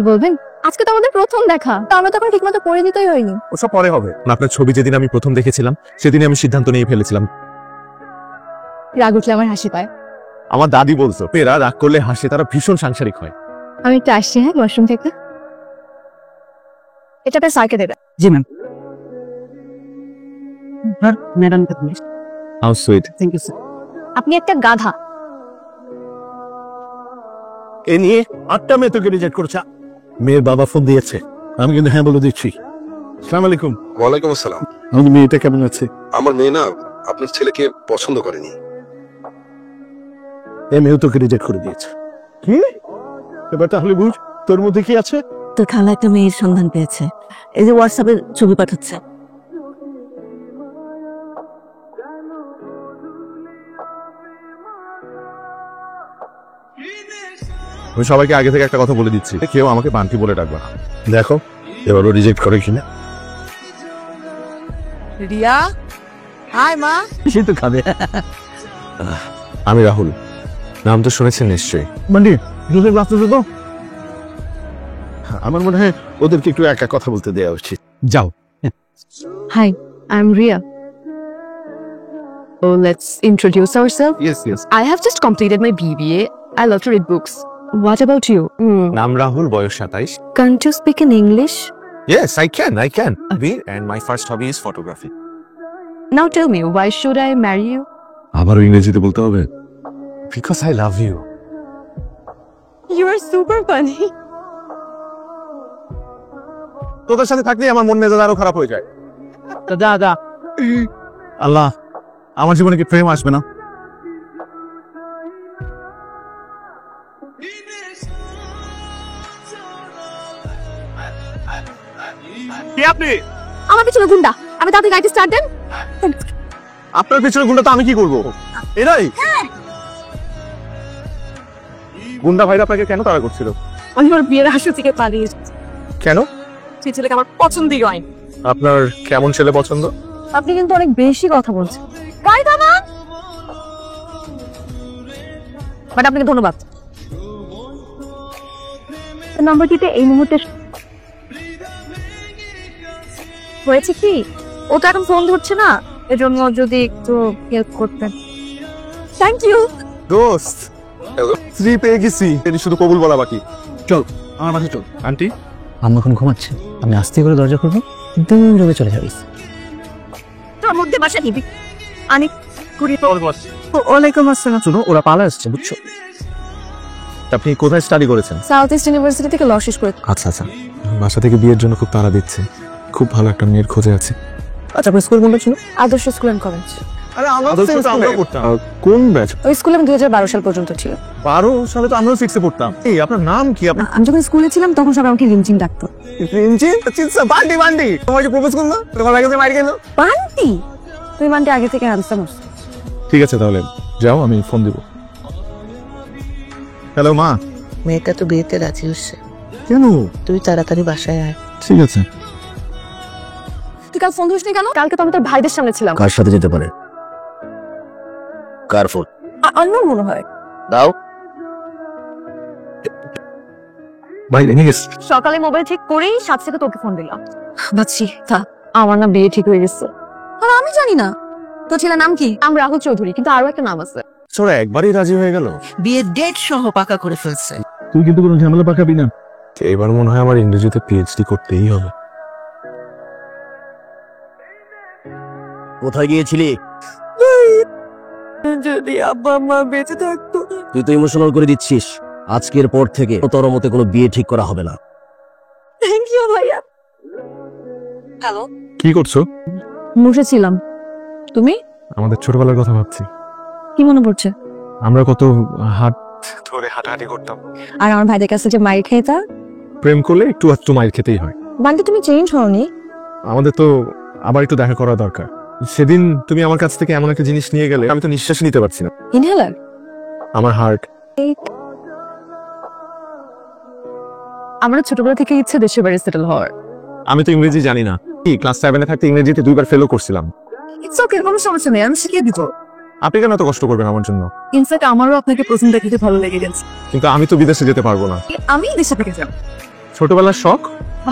বলবেন আজকে তো আমাদের প্রথম দেখা, তো আমরা তখন ঠিকমতো পরিচিতই হয়নি। ওসব পরে হবে। আপনার ছবি যেদিন আমি প্রথম দেখেছিলাম সেদিনই আমি সিদ্ধান্ত নিয়ে ফেলেছিলাম। রাগ উঠলে আমার হাসি পায়। আমার দাদি বলতো পেরা রাগ করলে হাসে, তারা ভীষণ সাংসারিক হয়। আমি একটু আসছি, হ্যাঁ, ওয়াশরুম থেকে। এটা আপনার স্যারকে দেবে। জি ma'am. Madam please. How sweet. Thank you sir. আপনি একটা গাধা। এ নিয়ে 8টা মেয়ে তোকে রিজেক্ট করেছে। মেয়ের বাবা ফোন দিয়েছে, আমি কিন্তু হ্যাঁ বলে দিচ্ছি। আসসালামু আলাইকুম। ওয়ালাইকুম আসসালাম। আমাদের মেয়েটা কেমন আছে? আমার মেয়ে না আপনার ছেলেকে পছন্দ করেনি। এ মেয়েও তোকে রিজেক্ট করে দিয়েছে। কি এবার তাহলে বুঝ তোর মধ্যে কি আছে। তোর খালা একটা মেয়ের সন্ধান পেয়েছে, এই যে হোয়াটসঅ্যাপে ছবি পাঠাচ্ছে। আমি সবাইকে আগে থেকে একটা কথা বলে দিচ্ছি, কেউ আমাকে বান্টি বলে ডাকবে না। দেখো এবারও রিজেক্ট করে কিনা। রিয়া, হাই মা। সে তো খাবে। আমি রাহুল, নাম তো শুনেছেন নিশ্চয়ই। মানে দুধের গ্লাস তো আমার মনে হয় ওদেরকে একটু একা কথা বলতে দেওয়া উচিত। যাও। Hi, I'm Ria. So let's introduce ourselves. Yes yes. I have just completed my BBA. I love to read books. What about you? নাম রাহুল, বয়স 27। Can't you speak in English? Yes, I can. And my first hobby is photography. Now tell me, why should I marry you? আবারও ইংরেজিতে বলতে হবে? Because I love you. You are super funny. তোদের সাথে থাকলে আমার মন মেজাজ আরো খারাপ হয়ে যায়। দাদা আল্লাহ, আমার জীবনে কি প্রেম আসবে না? কি আপনি? আমার পিছনে গুন্ডা, আমি তাড়াতাড়ি গাড়িতে স্টার্ট দেন। আপনার পিছনে গুন্ডা তো আমি কি করব? এরাই গুন্ডা ভাইরা আপনাকে কেন তাড়া করছিল? আমি আমার বিয়ের হাসি থেকে পালিয়ে এসেছি। কেন? সেই ছেলেকে আমার পছন্দই হয়। আপনার কেমন ছেলে পছন্দ? আপনি কিন্তু অনেক বেশি কথা বলছেন। গাড়ি থামান। বাট আপনাকে ধন্যবাদ। নম্বরটিতে এই মুহূর্তে হয়েছে কি, ও তো এখন ফোন ধরছে না, এজন্য যদি একটু হেল্প করতেন। থ্যাংক ইউ দোস্ত, স্ত্রী পেয়ে গেছি, এটি শুধু কবুল বলা বাকি। চল আমার মাঝে চল। আন্টি আম্মা এখন ঘুমাচ্ছে, আমি আস্তে করে দরজা খুলবো, একদম রুমে চলে যাবি। তোর মধ্যে বাসা নিবি আনি কুড়ি। ওয়ালাইকুম আসসালাম। শুনো, ওরা পালা আসছে বুঝছো। আপনি কোথায় স্টাডি করেছেন? সাউথ ইস্ট ইউনিভার্সিটি থেকে ল শেষ করে। আচ্ছা আচ্ছা। বাসা থেকে বিয়ের জন্য খুব তাড়া দিচ্ছে, খুব ভালো একটা মেয়ের খোঁজে আছে। আচ্ছা আপনার স্কুল কোনটা ছিল? আদর্শ স্কুল এন্ড কলেজ। আরে আমরা পড়তাম। কোন ব্যাচ? ওই স্কুলে আমি 2012 সাল পর্যন্ত ছিল। 12 সালে তো আমরাও 6 এ পড়তাম। এই আপনার নাম কি? আপনি আমি যখন স্কুলে ছিলাম তখন সবাই আমাকে রিমঝিম ডাকতো। রিঞ্জিন চিন্তা বান্টি বান্টি। তোমার কি প্রপোজ করলো? তোমার আগে মার গেল? বান্টি? তুই বান্টি আগে থেকে আনসার মারছ। ঠিক আছে তাহলে যাও, আমি ফোন দিব। হ্যালো মা। মেয়েটা তো বিয়েতে রাজি হচ্ছে, কেন? তুই তাড়াতাড়ি বাসায় আয়। ঠিক আছে। তুই কাল ফোন ধরিসনি কেন? কালকে তো আমি তোর ভাইদের সামনে ছিলাম। কার সাথে যেতে পারে? কার ফোন? আননোন মনে হয়। দাও ভাই, রেখে গেছে। সকালে মোবাইল ঠিক করেই সাথে সাথে তোকে ফোন দিলাম। বাচ্চি তা আমার না বিয়ে ঠিক হয়ে গেছে। আর আমি জানি না তোর ছেলের নাম কি। আমি রাহুল চৌধুরী, কিন্তু আরো একটা নাম আছে। ওরা একবারই রাজি হয়ে গেল। বিয়ের ডেট সহ পাকা করে ফেলছে। তুই কিন্তু কোনো ঝামেলা পাকাবি না। এবার মনে হয় আমার ইংরেজিতে পিএইচডি করতেই হবে। কোথায় গিয়েছিলি? যদি আব্বা মা বেঁচে থাকতো। তুই তো ইমোশনাল করে দিচ্ছিস। আজকের পর থেকে তোর মতে কোনো বিয়ে ঠিক করা হবে না। থ্যাংক ইউ ভাইয়া। হ্যালো, কি করছো? বসেছিলাম। তুমি? আমাদের ছোটবেলার কথা ভাবছি। কি মনে পড়ছে? আমরা কত হাত ধরে হাঁটাহাঁটি করতাম। আর আমার ভাইদের কাছে যে মাইর খেতা। প্রেম করলে একটু একটু মাইর খেতেই হয়। বান্টি তুমি চেঞ্জ হওনি। আমাদের তো আবার একটু দেখা করা দরকার। সেদিন তুমি আমার কাছ থেকে এমন একটা জিনিস নিয়ে গেলে আমি তো নিঃশ্বাস নিতে পারছি না। ইনহেলার? আমার হার্ট। আমার ছোটবেলা থেকে ইচ্ছে দেশের বাড়ি সেটেল হওয়ার। আমি তো ইংরেজি জানি না। কি ক্লাস 7 এ থাকতে ইংরেজিতে 2বার ফেলও করছিলাম। ইটস ওকে, কোনো সমস্যা নেই, আমি শিখিয়ে দিব। আপনি কেন এত কষ্ট করবেন আমার জন্য? ইনফ্যাক্ট আমারও আপনাকে প্রথম দেখিতে ভালো লেগে গেছে। কিন্তু আমি তো বিদেশে যেতে পারবো না। আমি দেশে থেকে যাব। ছোটবেলার শখ?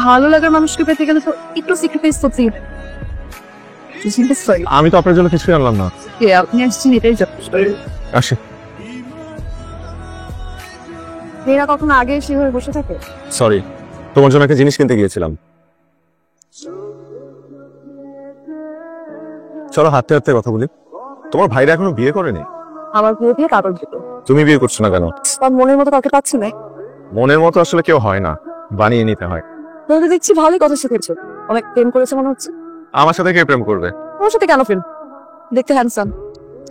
ভালো লাগার মানুষকে পেতে গেলে তো একটু স্যাক্রিফাইস করতেই হবে। আমি তো আপনার জন্য কিছুই আনলাম না। আপনি আসছেন এটাই যথেষ্ট। আসে। মেয়েরা কখনো আগে সেভাবে বসে থাকে? সরি, তোমার জন্য একটা জিনিস কিনতে গিয়েছিলাম। চলো হাঁটতে হাঁটতে কথা বলি। তোমার ভাইরা এখনো বিয়ে করেনি? আমার বিয়ে দিয়ে কারোর বিয়ে। তুমি বিয়ে করছো না কেন? তার মনের মতো কাউকে পাচ্ছি না। মনের মতো আসলে কেউ হয় না, বানিয়ে নিতে হয়। তাহলে দেখছি ভালোই কথা শিখেছো, অনেক প্রেম করেছে মনে হচ্ছে। আমার সাথে কে প্রেম করবে? তোমার সাথে কেন প্রেম? দেখতে হ্যান্ডসাম।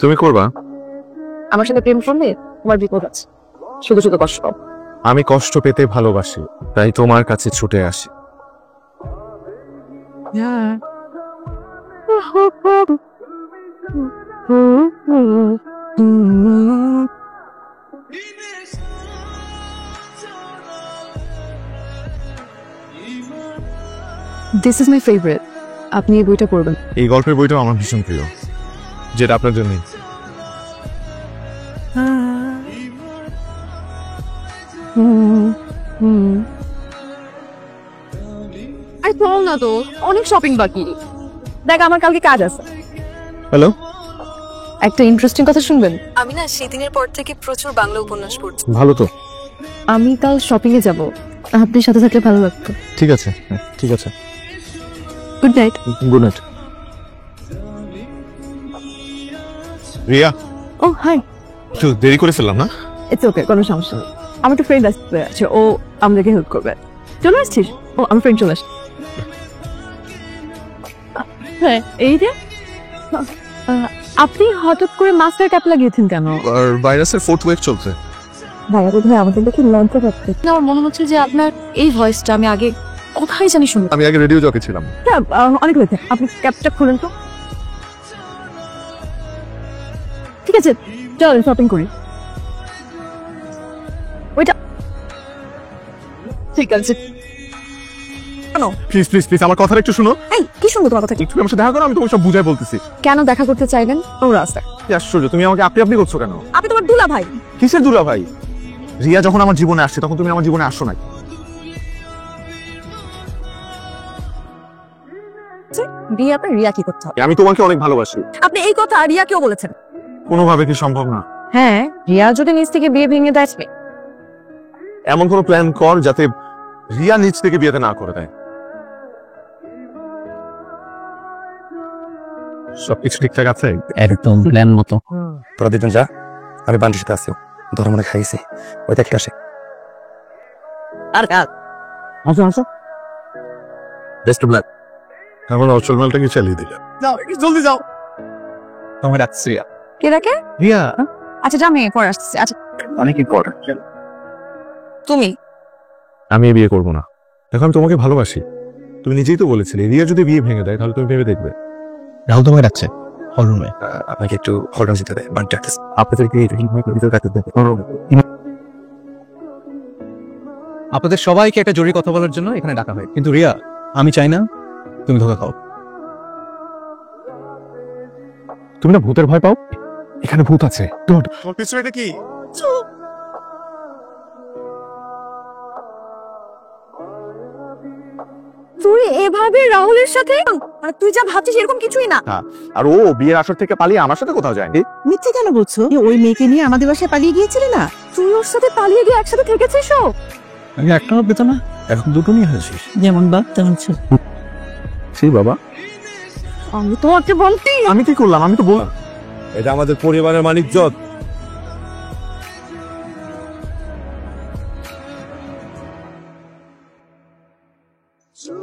তুমি করবা? আমার সাথে প্রেম করলে তোমার বিপদ আছে, শুধু শুধু কষ্ট পাও। আমি কষ্ট পেতে ভালোবাসি, তাই তোমার কাছে ছুটে আসি। This is my favourite. আপনি এই বইটা পড়বেন। এই গল্পের বইটাও আমার ভীষণ প্রিয়, যেটা আপনার জন্যই। আরে চল না তো, অনেক শপিং বাকি। দেখ আমার কালকে কাজ আছে। হ্যালো, একটা ইন্টারেস্টিং কথা শুনবেন? আমি না সেদিনের পর থেকে প্রচুর বাংলা উপন্যাস পড়ছি। ভালো তো। আমি কাল শপিং এ যাব, আপনি সাথে থাকলে ভালো লাগতো। ঠিক আছে, ঠিক আছে। Good night. Good night. Riya, ও হাই। একটু দেরি করে ফেললাম না? ইটস ওকে, কোনো সমস্যা নেই। আমার একটা ফ্রেন্ড আছে, ও আমাদেরকে হেল্প করবে। চলে আসছিস? ও আমার ফ্রেন্ড চলে আসছে। হ্যাঁ, এই যে আপনি হঠাৎ করে মাস্টার ক্যাপ লাগিয়েছেন কেন? আর ভাইরাসের 4th ওয়েভ চলছে। ভাইয়া বোধহয় আমাদের দেখে লজ্জা পাচ্ছে। আমার মনে হচ্ছে যে আপনার এই ভয়েসটা আমি আগে কোথায় জানি শুনি। আমি আগে রেডিও জকি ছিলাম। অনেক হয়েছে, আপনি ক্যাপটা খুলেন তো। ঠিক আছে, চল শপিং করি। ওইটা ঠিক আছে। প্লিজ প্লিজ প্লিজ আমার কথাটা একটু শুনো। এই কি শুনবো তোমার কথা? একটু আমার সাথে দেখা করো, আমি তোমাকে সব বুঝাই বলতেছি। কেন দেখা করতে চাইলেন? ও রাস্তা। কি আশ্চর্য, তুমি আমাকে আপনি আপনি করছো কেন? আপনি তোমার দুলা ভাই। কিসের দুলা ভাই? রিয়া যখন আমার জীবনে আসছে তখন তুমি আমার জীবনে আসছো না। রিয়া কি করতে হবে? আমি তোমাকে অনেক ভালোবাসি। আপনি এই কথা রিয়াকেও বলেছেন? কোনোভাবে কি সম্ভব না? হ্যাঁ, রিয়া যদি নিজ থেকে বিয়ে ভেঙে দেয়, এমন কোনো প্ল্যান কর যাতে রিয়া নিজ থেকে বিয়েতে না করে দেয়। সবকিছু ঠিকঠাক আছে? একদম প্ল্যান মতো। তোরা দুজন যা, আমি বান্টির সাথে আসছি। ধর মনে খাইছে, ওই দেখে আসে। আর কাজ আসো আসো। Best of luck. আমার অচল মালটাকে চালিয়ে দিলাম। যাও জলদি যাও। তোমার রাখছি রিয়া। কে রাখে? রিয়া আচ্ছা যা, আমি পরে আসছি। আচ্ছা অনেক ইম্পর্টেন্ট। তুমি? আমি বিয়ে করব না। দেখো আমি তোমাকে ভালোবাসি, তুমি নিজেই তো বলেছিলে রিয়া যদি বিয়ে ভেঙে দেয় তাহলে তুমি ভেবে দেখবে। রাহুল তোমাকে ডাকছে হল রুমে। আপনাকে একটু হলরুম যেতে দেয়, বান্টি আসতেছে। আপনাদেরকে ভিতরে কাটতে দেবে। আপনাদের সবাইকে একটা জরুরি কথা বলার জন্য এখানে ডাকা হয়, কিন্তু রিয়া আমি চাই না তুমি ধোকা খাও। তুমি না ভূতের ভয় পাও? এখানে ভূত আছে। তোমার পিছনে এটা কি? তুই এভাবে রাহুলের সাথে, মানে তুই যা ভাবছিস এরকম কিছুই না। আর ও বিয়ের আসর থেকে পালিয়ে আমার সাথে কোথাও যায়নি। মিথ্যে কেন বলছো? ওই মেয়েকে নিয়ে আমাদের বাসায় পালিয়ে গিয়েছিলে না? তুই ওর সাথে পালিয়ে গিয়ে একসাথে থেকেছিস? ও আমি একটাও পেতো না, এখন দুটো নিয়ে আসিস। যেমন বাপ তেমন ছেলে। সেই বাবা, আমি তোমাকে বলতি। আমি কি করলাম? আমি তো বললাম এটা আমাদের পরিবারের মানিকজত। So